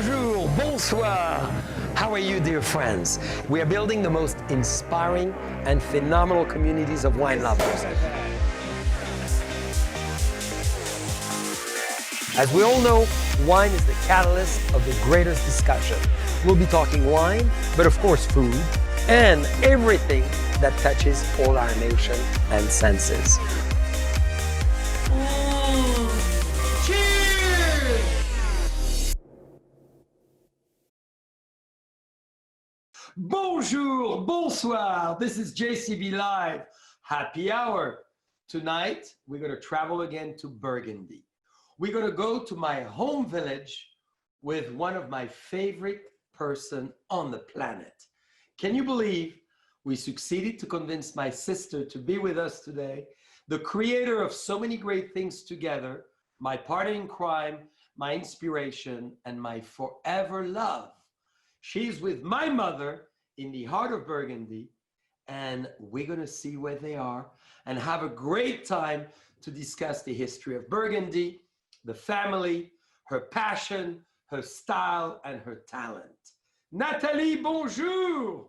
Bonjour, bonsoir. How are you, dear friends? We are building the most inspiring and phenomenal communities of wine lovers. As we all know, wine is the catalyst of the greatest discussion. We'll be talking wine, but of course food, and everything that touches all our emotions and senses. Cheers! Bonjour, bonsoir. This is JCB Live. Happy hour. Tonight, we're going to travel again to Burgundy. We're going to go to my home village with one of my favorite person on the planet. Can you believe we succeeded to convince my sister to be with us today, the creator of so many great things together, my partner in crime, my inspiration, and my forever love. She's with my mother in the heart of Burgundy, and we're going to see where they are and have a great time to discuss the history of Burgundy, the family, her passion, her style, and her talent. Nathalie, bonjour!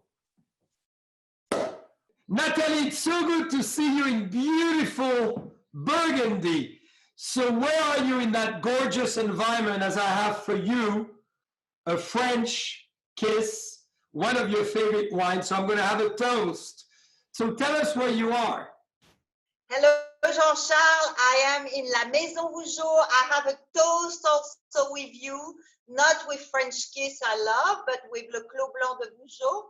Nathalie, it's so good to see you in beautiful Burgundy. So where are you in that gorgeous environment as I have for you a French kiss, one of your favorite wines, so I'm going to have a toast. So tell us where you are. Hello, Jean-Charles. I am in La Maison Vougeot. I have a toast also with you, not with French kiss I love, but with Le Clos Blanc de Vougeot.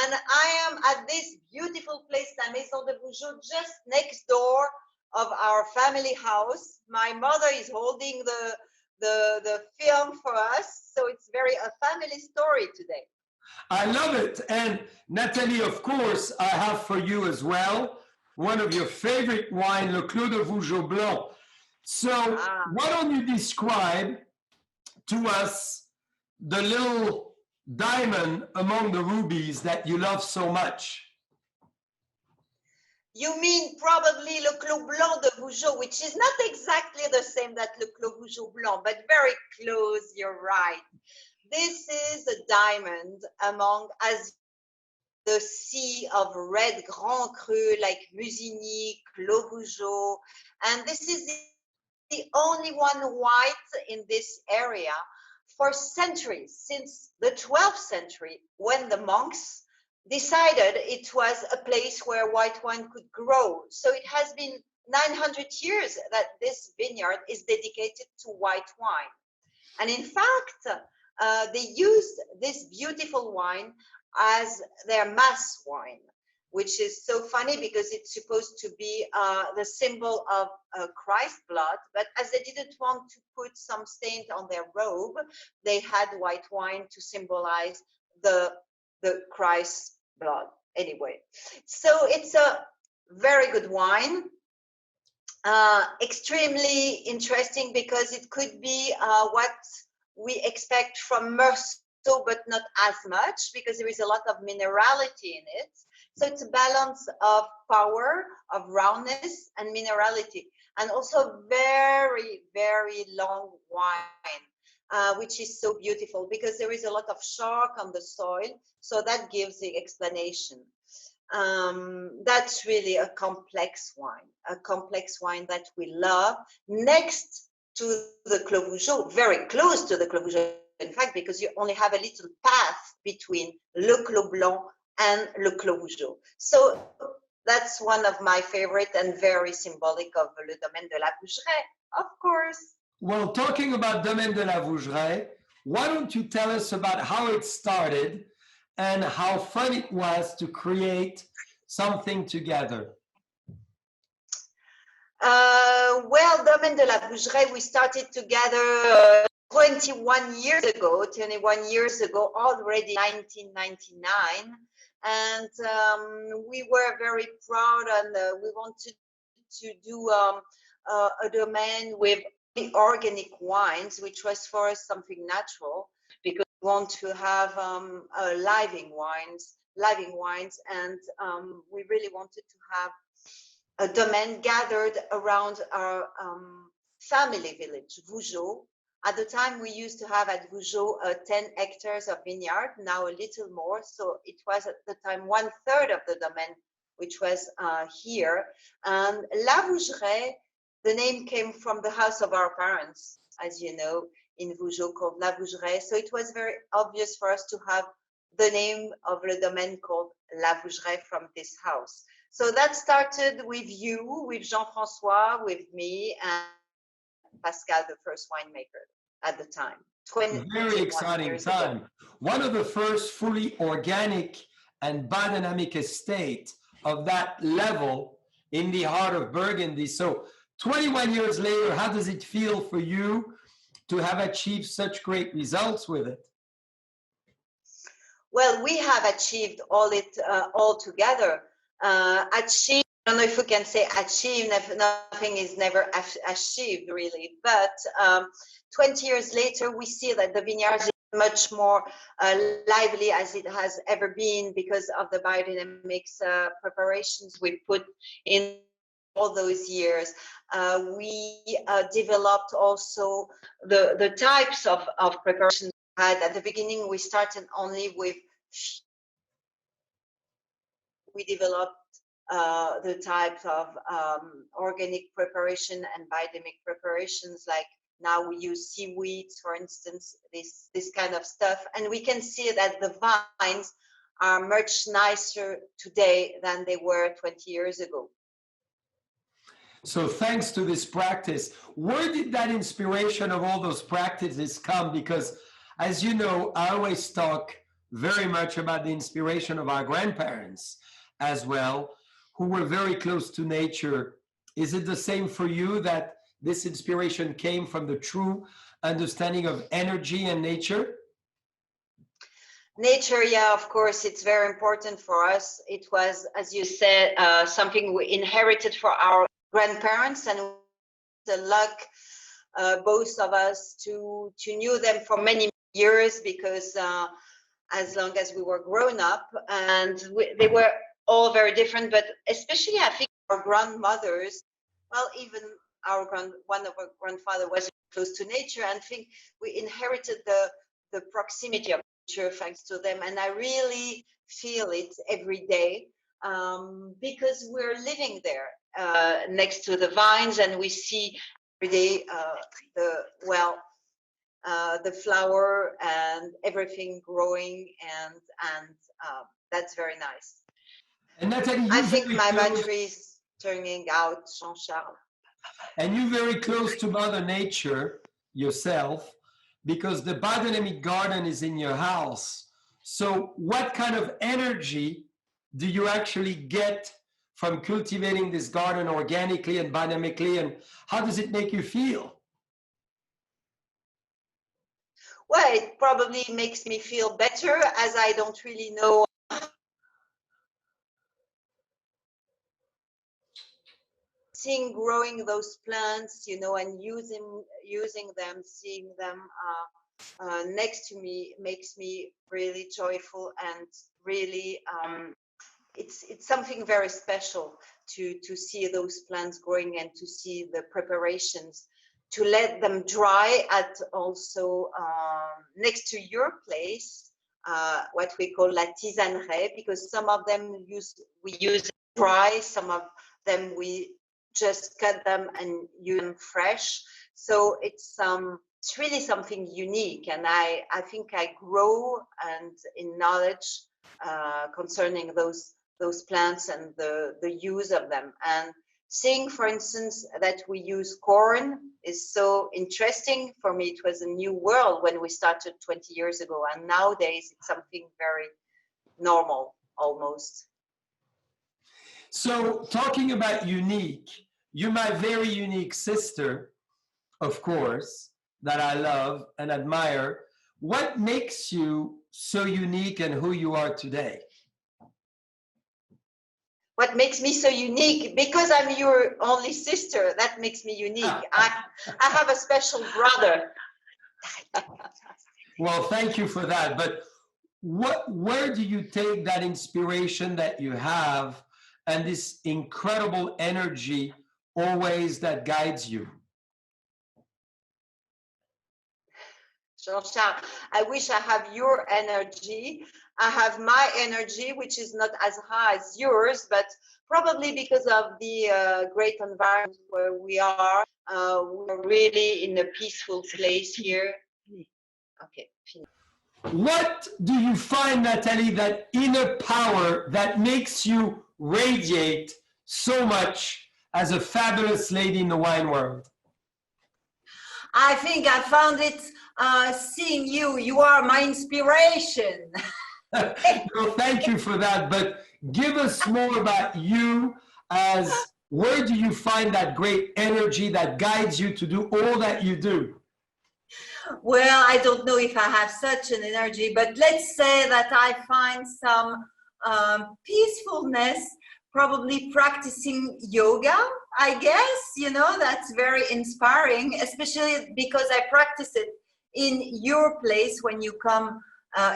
And I am at this beautiful place, La Maison de Vougeot, just next door of our family house. My mother is holding the film for us, so it's a family story today. I love it. And Nathalie, of course, I have for you as well one of your favorite wine, Le Clos de Vougeot Blanc. So why don't you describe to us the little diamond among the rubies that you love so much? You mean probably Le Clos Blanc de Vougeot, which is not exactly the same that Le Clos Vougeot Blanc, but very close, you're right. This is a diamond among as the sea of red Grand Cru like Musigny, Clos Vougeot, and this is the only one white in this area for centuries, since the 12th century, when the monks decided it was a place where white wine could grow. So it has been 900 years that this vineyard is dedicated to white wine. And in fact, they used this beautiful wine as their mass wine, which is so funny because it's supposed to be the symbol of Christ's blood. But as they didn't want to put some stain on their robe, they had white wine to symbolize the Christ's blood. Anyway, so it's a very good wine. Extremely interesting because it could be what we expect from Merceau, but not as much because there is a lot of minerality in it. So it's a balance of power, of roundness, and minerality, and also very, very long wine, which is so beautiful because there is a lot of shark on the soil. So that gives the explanation. That's really a complex wine that we love. Next to the Clos Vougeot, very close to the Clos Vougeot, in fact, because you only have a little path between Le Clos Blanc and Le Clos Vougeot. So that's one of my favorite and very symbolic of Le Domaine de la Vougeraie, of course. Well, talking about Domaine de la Vougerie, why don't you tell us about how it started and how fun it was to create something together? Well, Domaine de la Vougerie, we started together 21 years ago, already 1999. And we were very proud and we wanted to do a domain with the organic wines, which was for us something natural because we want to have living wines, and we really wanted to have a domain gathered around our family village, Vougeot, At the time, we used to have at Vougeot 10 hectares of vineyard, now a little more. So it was at the time 1/3 of the domain, which was here. And La Vougeraie, the name came from the house of our parents, as you know, in Vougeot, called La Vougeraie. So it was very obvious for us to have the name of the domain called La Vougeraie from this house. So that started with you, with Jean-François, with me, and Pascal, the first winemaker at the time. Very exciting time. Ago. One of the first fully organic and biodynamic estate of that level in the heart of Burgundy. So 21 years later, how does it feel for you to have achieved such great results with it? Well, we have achieved all together. Achieved, I don't know if we can say achieved, nothing is never achieved really, but 20 years later, we see that the vineyard is much more lively as it has ever been because of the biodynamics preparations we put in all those years. We developed also the types of preparations we had. At the beginning, we started only with, we developed the types of organic preparation and biodynamic preparations, like now we use seaweeds, for instance, this kind of stuff. And we can see that the vines are much nicer today than they were 20 years ago. So thanks to this practice, where did that inspiration of all those practices come? Because as you know, I always talk very much about the inspiration of our grandparents as well, who were very close to nature. Is it the same for you, that this inspiration came from the true understanding of energy and nature? Nature, yeah, of course, it's very important for us. It was, as you said, something we inherited for our grandparents, and the luck, both of us, to knew them for many years, because as long as we were grown up, and they were all very different, but especially I think our grandmothers, well, even one of our grandfather was close to nature, and I think we inherited the proximity of nature thanks to them. And I really feel it every day because we're living there next to the vines, and we see every day the flower and everything growing, and that's very nice. And Nathalie, I think my battery is turning out, Jean-Charles. And you're very close to Mother Nature yourself, because the biodynamic garden is in your house. So what kind of energy do you actually get from cultivating this garden organically and biodynamically, and how does it make you feel? Well, it probably makes me feel better, as I don't really know seeing growing those plants, you know, and using them, seeing them next to me makes me really joyful, and really it's something very special to see those plants growing, and to see the preparations, to let them dry at also next to your place, what we call la tisanerie, because some of them we use dry, some of them we just cut them and use them fresh. So it's really something unique, and I think I grow and in knowledge concerning those plants and the use of them. And seeing, for instance, that we use corn is so interesting for me. It was a new world when we started 20 years ago, and nowadays it's something very normal almost. So talking about unique, you're my very unique sister, of course, that I love and admire. What makes you so unique and who you are today? What makes me so unique? Because I'm your only sister, that makes me unique. I have a special brother. Well, thank you for that. But where do you take that inspiration that you have and this incredible energy always that guides you? Jean-Charles, I wish I have your energy. I have my energy, which is not as high as yours, but probably because of the great environment where we are. We're really in a peaceful place here. Okay. What do you find, Nathalie, that inner power that makes you radiate so much as a fabulous lady in the wine world? I think I found it seeing you. You are my inspiration. Well, thank you for that. But give us more about you. As where do you find that great energy that guides you to do all that you do? Well, I don't know if I have such an energy, but let's say that I find some peacefulness, probably practicing yoga, I guess, you know, that's very inspiring, especially because I practice it in your place when you come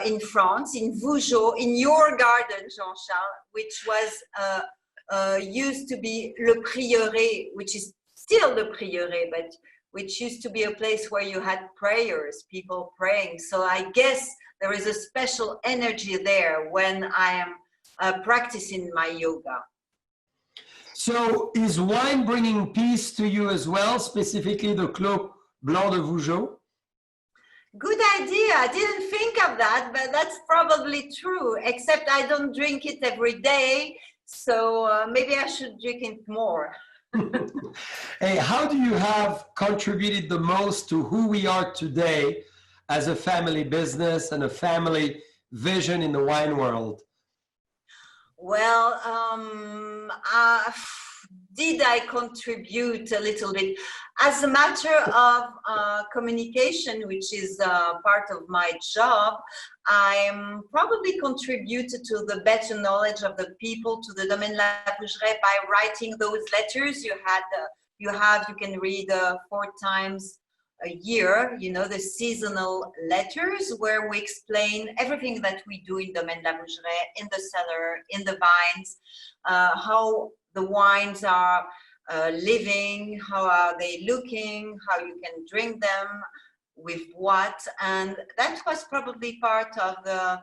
in France, in Vougeot, in your garden, Jean-Charles, which was used to be Le Prieuré, which is still the Prieuré, but which used to be a place where you had prayers, people praying. So I guess there is a special energy there when I am practicing my yoga. So is wine bringing peace to you as well, specifically the Clos Blanc de Vougeot? Good idea. I didn't think of that, but that's probably true, except I don't drink it every day. So maybe I should drink it more. Hey, how do you have contributed the most to who we are today as a family business and a family vision in the wine world? Well, did I contribute a little bit? As a matter of communication, which is part of my job, I'm probably contributed to the better knowledge of the people, to the Domaine La Vougerie, by writing those letters you can read 4 times a year, you know, the seasonal letters where we explain everything that we do in Domaine La Vougerie, in the cellar, in the vines, how the wines are living, how are they looking, how you can drink them, with what. And that was probably part of the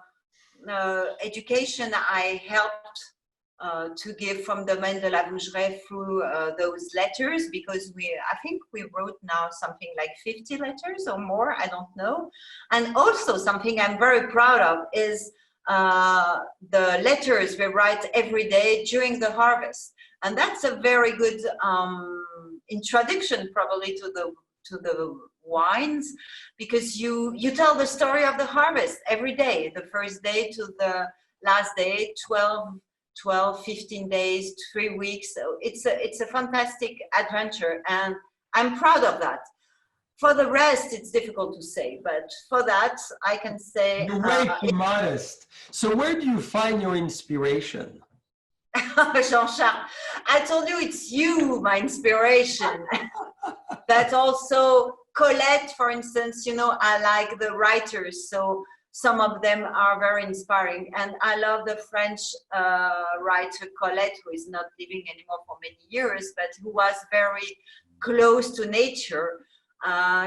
education I helped to give from Domaine de la Vougerie through those letters, because I think we wrote now something like 50 letters or more, I don't know. And also something I'm very proud of is the letters we write every day during the harvest. And that's a very good introduction probably to the wines, because you tell the story of the harvest every day, the first day to the last day, 12, 15 days, 3 weeks. So it's a fantastic adventure, and I'm proud of that. For the rest, it's difficult to say, but for that, I can say... You're way too modest. So where do you find your inspiration? Jean-Charles, I told you it's you, my inspiration. But also Colette, for instance, you know, I like the writers, so some of them are very inspiring. And I love the French writer Colette, who is not living anymore for many years, but who was very close to nature.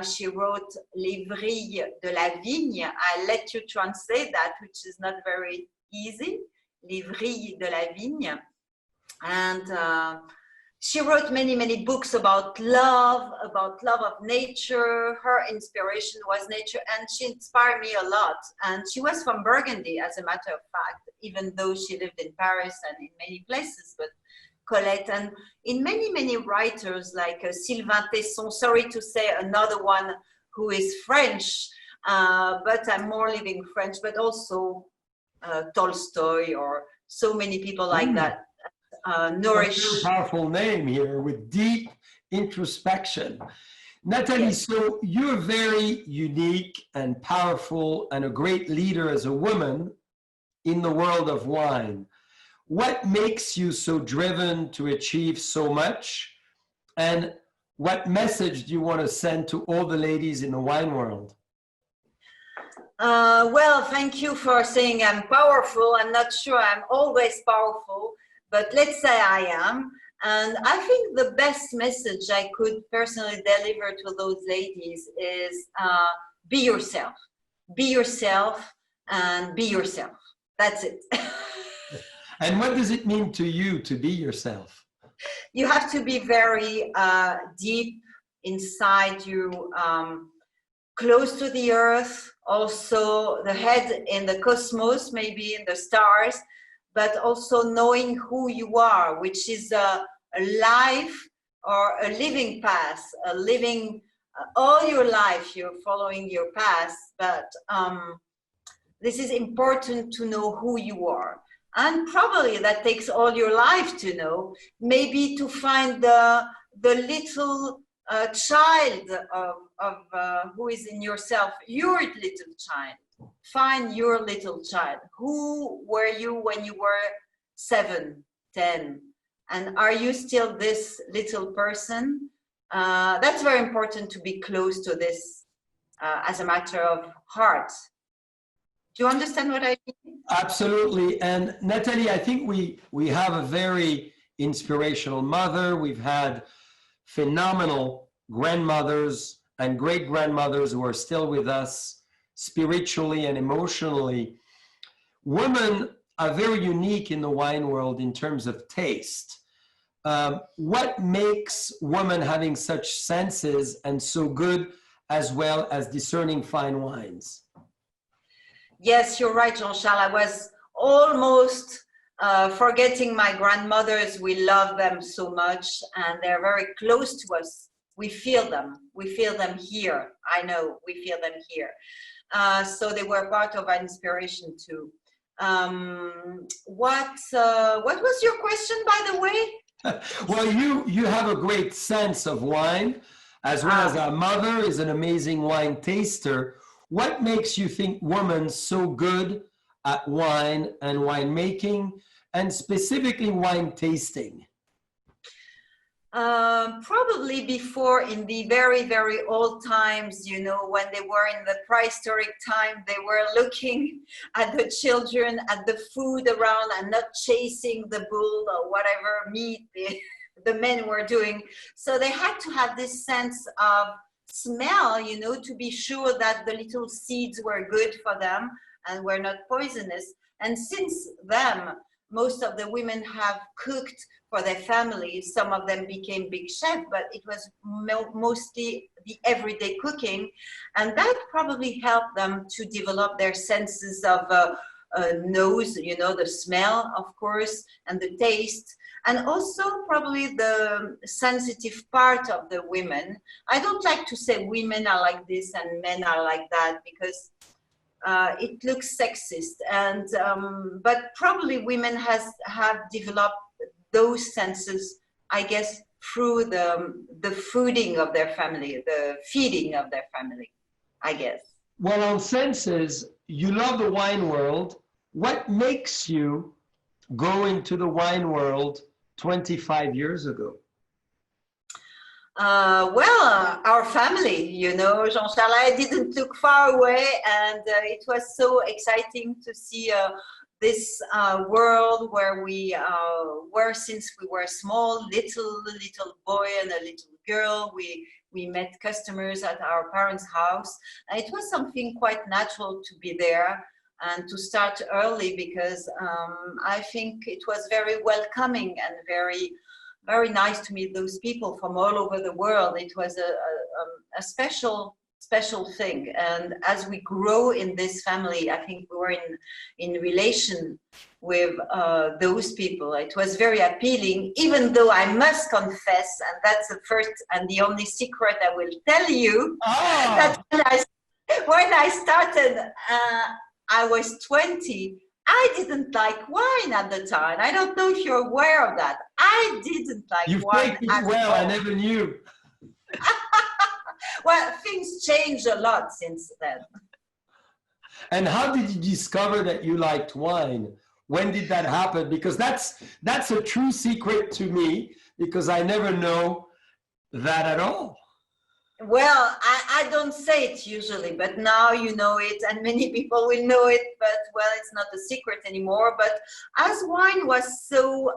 She wrote Les Vrilles de la Vigne. I let you translate that, which is not very easy. Les Vrilles de la Vigne. And she wrote many, many books about love of nature. Her inspiration was nature, and she inspired me a lot. And she was from Burgundy, as a matter of fact, even though she lived in Paris and in many places. But Colette, and in many, many writers like Sylvain Tesson, sorry to say another one who is French, but I'm more living French, but also Tolstoy, or so many people like that. Nourish. A powerful name here with deep introspection. Nathalie, Yes. So you're very unique and powerful and a great leader as a woman in the world of wine. What makes you so driven to achieve so much? And what message do you want to send to all the ladies in the wine world? Well, thank you for saying I'm powerful. I'm not sure I'm always powerful, but let's say I am. And I think the best message I could personally deliver to those ladies is be yourself. Be yourself and be yourself. That's it. And what does it mean to you to be yourself? You have to be very deep inside you, close to the earth, also the head in the cosmos, maybe in the stars, but also knowing who you are, which is a life or a living path, a living, all your life you're following your path, but this is important to know who you are. And probably that takes all your life to know, maybe to find the little child of who is in yourself, your little child. Find your little child. Who were you when you were 7, 10? And are you still this little person? That's very important to be close to this as a matter of heart. Do you understand what I mean? Absolutely. And Nathalie, I think we have a very inspirational mother. We've had phenomenal grandmothers and great-grandmothers who are still with us spiritually and emotionally. Women are very unique in the wine world in terms of taste. What makes women having such senses and so good as well as discerning fine wines? Yes, you're right, Jean-Charles. I was almost forgetting my grandmothers. We love them so much and they're very close to us. We feel them. We feel them here. I know we feel them here. So they were part of our inspiration too. What was your question, by the way? Well, you have a great sense of wine, as well as our mother is an amazing wine taster. What makes you think women so good at wine and winemaking, and specifically wine tasting? Probably before, in the very, very old times, you know, when they were in the prehistoric time, they were looking at the children, at the food around, and not chasing the bull or whatever meat the men were doing. So they had to have this sense of smell, you know, to be sure that the little seeds were good for them and were not poisonous. And since then, most of the women have cooked for their families. Some of them became big chefs, but it was mostly the everyday cooking. And that probably helped them to develop their senses of nose, you know, the smell, of course, and the taste. And also probably the sensitive part of the women. I don't like to say women are like this and men are like that, because it looks sexist. And but probably women have developed those senses, I guess, through the fooding of their family, the feeding of their family, I guess. Well, on senses, you love the wine world. What makes you go into the wine world 25 years ago? Well, our family, you know, Jean-Charles, I didn't look far away, and it was so exciting to see this world where we were since we were small, little boy and a little girl. We met customers at our parents' house. And it was something quite natural to be there and to start early, because I think it was very welcoming and very nice to meet those people from all over the world. It was a special thing. And as we grow in this family, I think we were in relation with those people. It was very appealing, even though I must confess, and that's the first and the only secret I will tell you, that when I started, I was 20. I didn't like wine at the time. I don't know if you're aware of that. I didn't like wine at all. Well, I never knew. Well, things changed a lot since then. And how did you discover that you liked wine? When did that happen? Because that's a true secret to me, because I never know that at all. Well, I don't say it usually, but now you know it, and many people will know it, but well, it's not a secret anymore. But as wine was so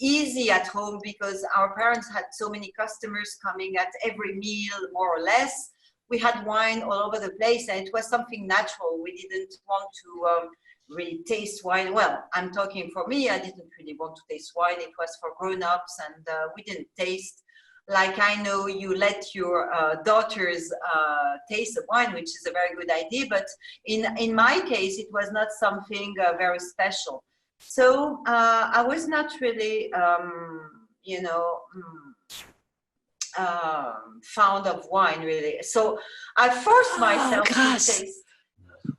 easy at home, because our parents had so many customers coming at every meal, more or less, we had wine all over the place, and it was something natural. We didn't want to really taste wine. Well, I'm talking for me, I didn't really want to taste wine. It was for grown-ups, and we didn't taste. Like, I know you let your daughters taste the wine, which is a very good idea, but in my case, it was not something very special. So I was not really, you know, fond of wine, really. So I forced myself to taste.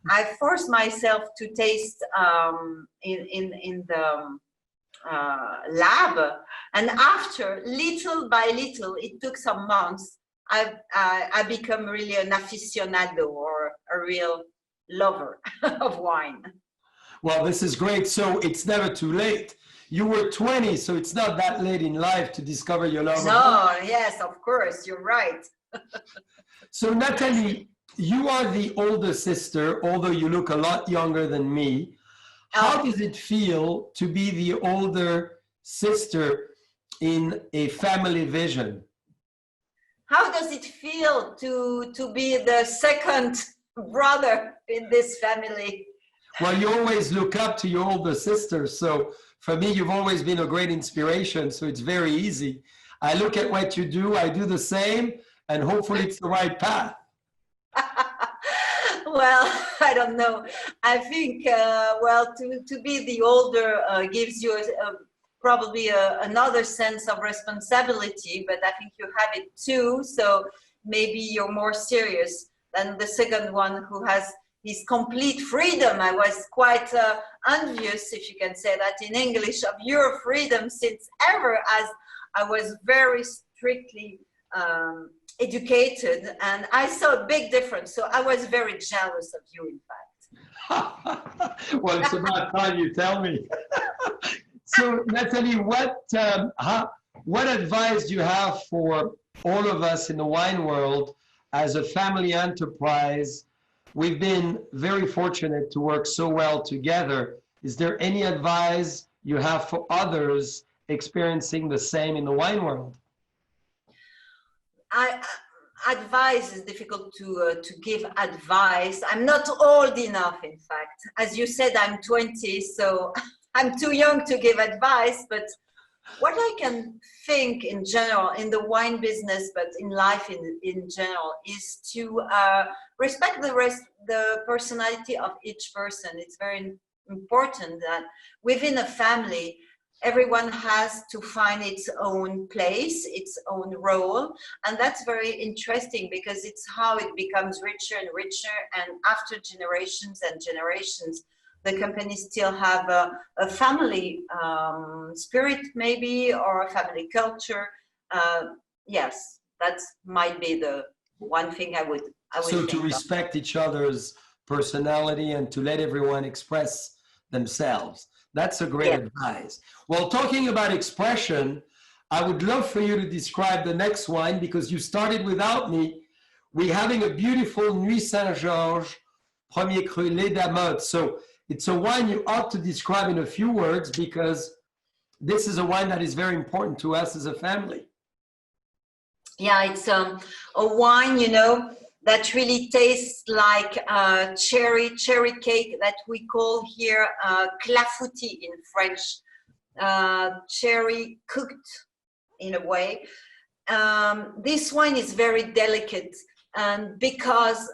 I forced myself to taste in the lab, and after, little by little, it took some months, I become really an aficionado, or a real lover of wine. Well, this is great. So it's never too late. You were 20, so it's not that late in life to discover your love. No, yes, of course, you're right. So Nathalie, you are the older sister, although you look a lot younger than me. How does it feel to be the older sister in a family vision? How does it feel to be the second brother in this family? Well, you always look up to your older sister. So for me, you've always been a great inspiration. So it's very easy. I look at what you do, I do the same, and hopefully it's the right path. Well, I don't know. I think, well, to be the older gives you probably another sense of responsibility, but I think you have it too. So maybe you're more serious than the second one, who has his complete freedom. I was quite envious, if you can say that in English, of your freedom, since ever, as I was very strictly educated, and I saw a big difference. So I was very jealous of you, in fact. Well, it's about time you tell me. So Nathalie, what advice do you have for all of us in the wine world as a family enterprise? We've been very fortunate to work so well together. Is there any advice you have for others experiencing the same in the wine world? Advice is difficult to give advice. I'm not old enough, in fact. As you said, I'm 20, so I'm too young to give advice. But what I can think in general, in the wine business, but in life in general, is to respect the personality of each person. It's very important that within a family, everyone has to find its own place, its own role. And that's very interesting, because it's how it becomes richer and richer. And after generations and generations, the company still have a family spirit, maybe, or a family culture. Yes, that might be the one thing I would So to respect each other's personality and to let everyone express themselves. That's a great advice. Well, talking about expression, I would love for you to describe the next wine, because you started without me. We're having a beautiful Nuits Saint-Georges Premier Cru Les Damodes. So it's a wine you ought to describe in a few words, because this is a wine that is very important to us as a family. Yeah, it's a wine, you know, that really tastes like cherry cake, that we call here clafoutis in French, cherry cooked in a way. This wine is very delicate, and because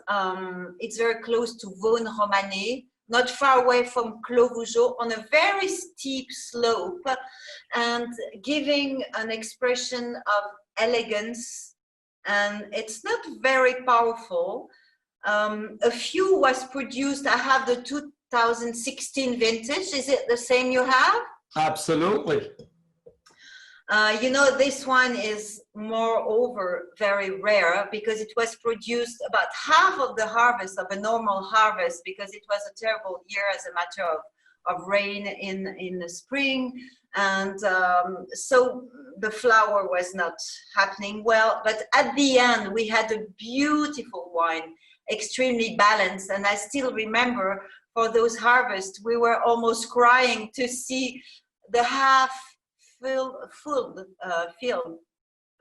it's very close to Vougeot, not far away from Clos Vougeot, on a very steep slope, and giving an expression of elegance. And it's not very powerful. A few was produced. I have the 2016 vintage. Is it the same you have? Absolutely. You know, this one is moreover very rare, because it was produced about half of the harvest of a normal harvest, because it was a terrible year as a matter of rain in the spring. And so the flower was not happening well. But at the end, we had a beautiful wine, extremely balanced. And I still remember, for those harvests, we were almost crying to see the half filled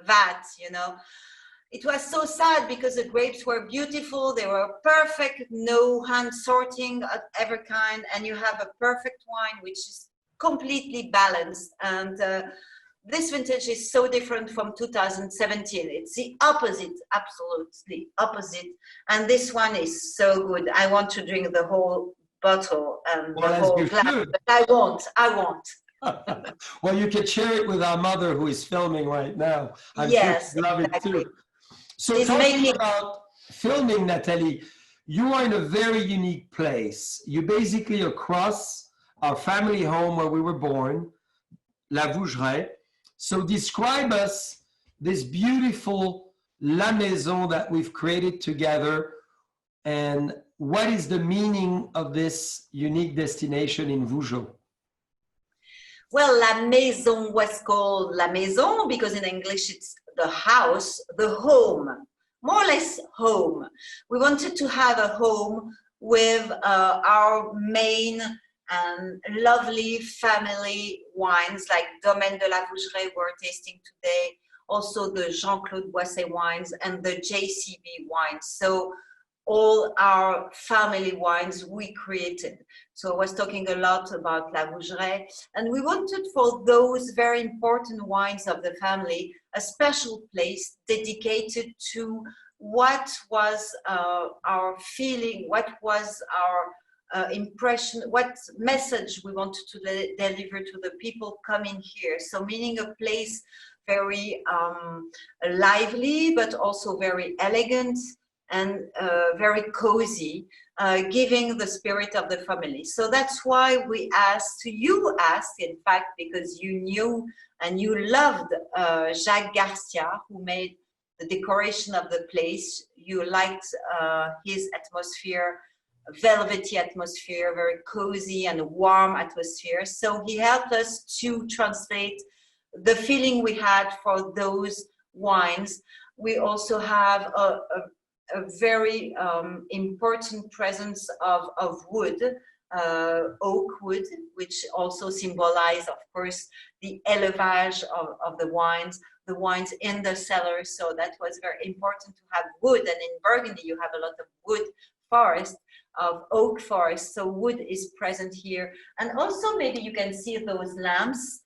vat, you know. it was so sad because the grapes were beautiful, they were perfect, no hand sorting of every kind, and you have a perfect wine which is completely balanced. And this vintage is so different from 2017. It's the opposite, absolutely opposite. And this one is so good. I want to drink the whole bottle and the whole glass, but I won't. Well, you can share it with our mother who is filming right now. I'm yes, sure she'd love exactly. it too. So talking about filming, Nathalie, you are in a very unique place. You're basically across our family home where we were born, La Vougerie. So describe us this beautiful La Maison that we've created together, and what is the meaning of this unique destination in Vougeot? Well, La Maison was called La Maison because in English it's the house, the home, more or less home. We wanted to have a home with our main and lovely family wines like Domaine de la Vougerie we're tasting today, also the Jean-Claude Boisset wines and the JCB wines. So all our family wines we created. So I was talking a lot about La Vougeraie, and we wanted for those very important wines of the family a special place dedicated to what was our feeling, what was our impression, what message we wanted to deliver to the people coming here. So meaning a place very lively, but also very elegant and very cozy, giving the spirit of the family. So that's why we asked, you asked, in fact, because you knew and you loved Jacques Garcia, who made the decoration of the place. You liked his atmosphere, velvety atmosphere, very cozy and warm atmosphere. So he helped us to translate the feeling we had for those wines. We also have a very important presence of wood, oak wood, which also symbolize, of course, the élevage of the wines in the cellar. So that was very important to have wood. And in Burgundy, you have a lot of wood forest, of oak forest. So wood is present here. And also maybe you can see those lamps.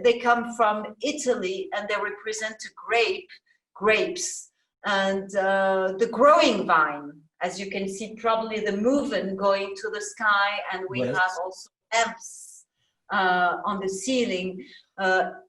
They come from Italy and they represent grapes. And the growing vine, as you can see, probably the movement going to the sky, and we have also lamps on the ceiling,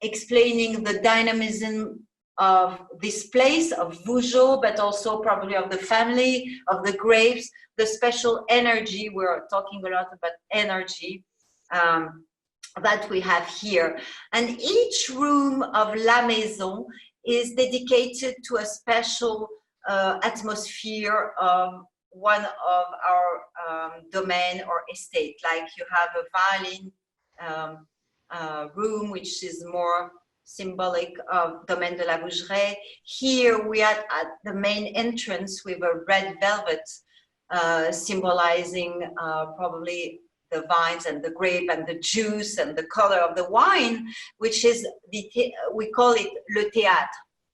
explaining the dynamism of this place, of Vougeot, but also probably of the family, of the grapes, the special energy. We're talking a lot about energy that we have here. And each room of La Maison is dedicated to a special atmosphere of one of our domain or estate. Like you have a violin room, which is more symbolic of Domaine de la Vougerie. Here we are at the main entrance with a red velvet symbolizing probably the vines and the grape and the juice and the color of the wine, which is we call it le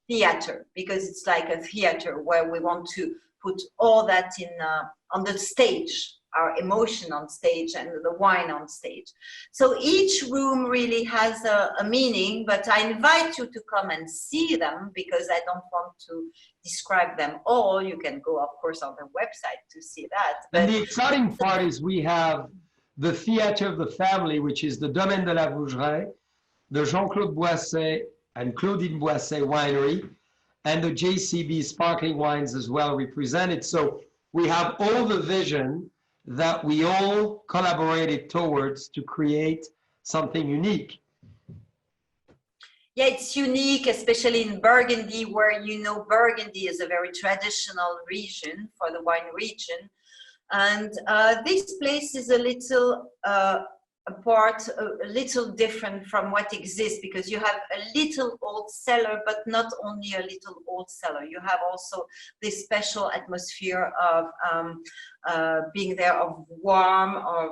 theater, because it's like a theater where we want to put all that in on the stage, our emotion on stage and the wine on stage. So each room really has a meaning, but I invite you to come and see them because I don't want to describe them all. You can go, of course, on the website to see that. But and the exciting part is we have the theater of the family, which is the Domaine de la Vougerie, the Jean-Claude Boisset and Claudine Boisset winery, and the JCB sparkling wines as well represented. So we have all the vision that we all collaborated towards to create something unique. Yeah, it's unique, especially in Burgundy, where you know Burgundy is a very traditional region for the wine region. And this place is a little apart, a little different from what exists, because you have a little old cellar, but not only a little old cellar. You have also this special atmosphere of being there, of warm, of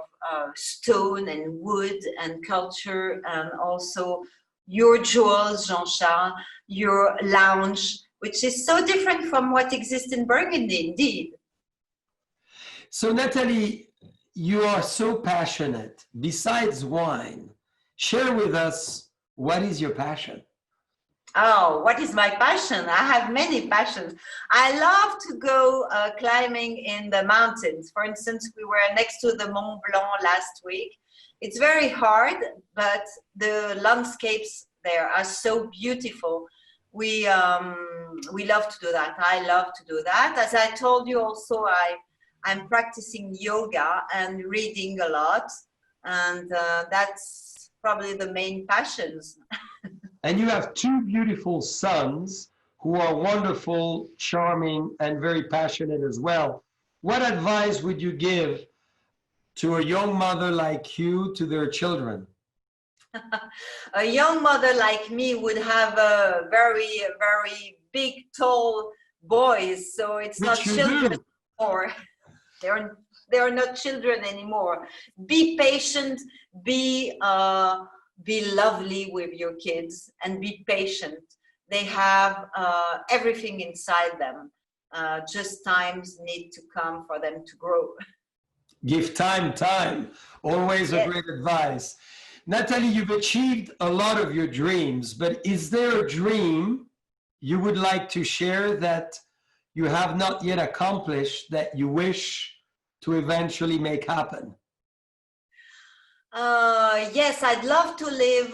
stone and wood and culture, and also your jewels, Jean-Charles, your lounge, which is so different from what exists in Burgundy, indeed. So Nathalie, you are so passionate. Besides wine, share with us, what is your passion? Oh, what is my passion? I have many passions. I love to go climbing in the mountains. For instance, we were next to the Mont Blanc last week. It's very hard, but the landscapes there are so beautiful. We love to do that. I love to do that. As I told you also, I'm practicing yoga and reading a lot. And that's probably the main passions. And you have two beautiful sons who are wonderful, charming, and very passionate as well. What advice would you give to a young mother like you to their children? A young mother like me would have a very, very big, tall boys. So it's not children anymore. They're not children anymore. Be patient, be lovely with your kids, and be patient. They have everything inside them. Just times need to come for them to grow. Give time. Always a great advice. Nathalie, you've achieved a lot of your dreams, but is there a dream you would like to share that you have not yet accomplished that you wish to eventually make happen? Yes, I'd love to live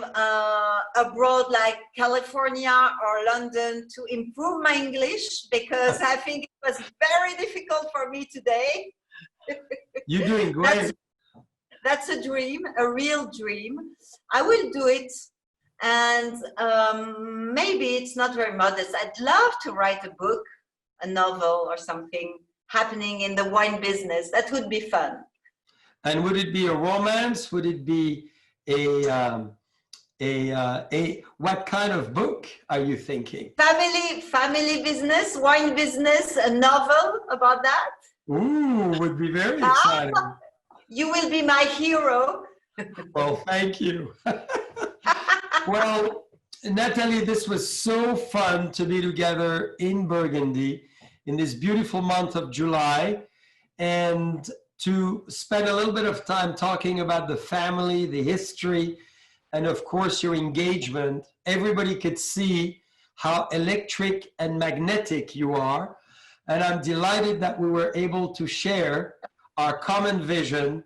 abroad like California or London to improve my English, because I think it was very difficult for me today. You're doing great. That's a dream, a real dream. I will do it. And maybe it's not very modest. I'd love to write a book, a novel or something happening in the wine business. That would be fun. And would it be a romance? Would it be what kind of book are you thinking? Family business, wine business, a novel about that. Ooh, would be very exciting. You will be my hero. Well, thank you. Well, Nathalie, this was so fun to be together in Burgundy in this beautiful month of July, and to spend a little bit of time talking about the family, the history, and of course your engagement. Everybody could see how electric and magnetic you are. And I'm delighted that we were able to share our common vision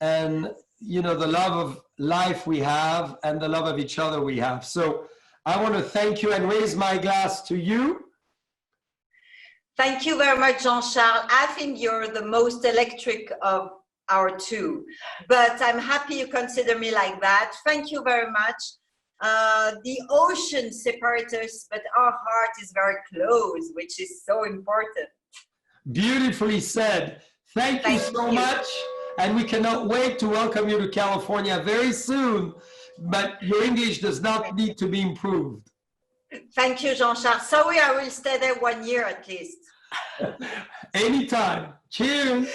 and, you know, the love of life we have and the love of each other we have. So I want to thank you and raise my glass to you. Thank you very much, Jean-Charles. I think you're the most electric of our two, but I'm happy you consider me like that. Thank you very much. The ocean separates us, but our heart is very close, which is so important. Beautifully said. Thank you so much. And we cannot wait to welcome you to California very soon, but your English does not need to be improved. Thank you, Jean-Charles. Sorry, I will stay there 1 year at least. Anytime. Cheers.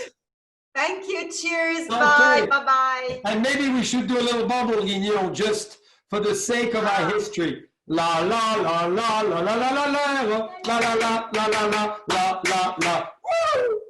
Thank you. Cheers. Okay. Bye. Bye-bye. And maybe we should do a little bubbling, you know, just for the sake of our history. La la la la la la la la la la la la la la la la la. Woo!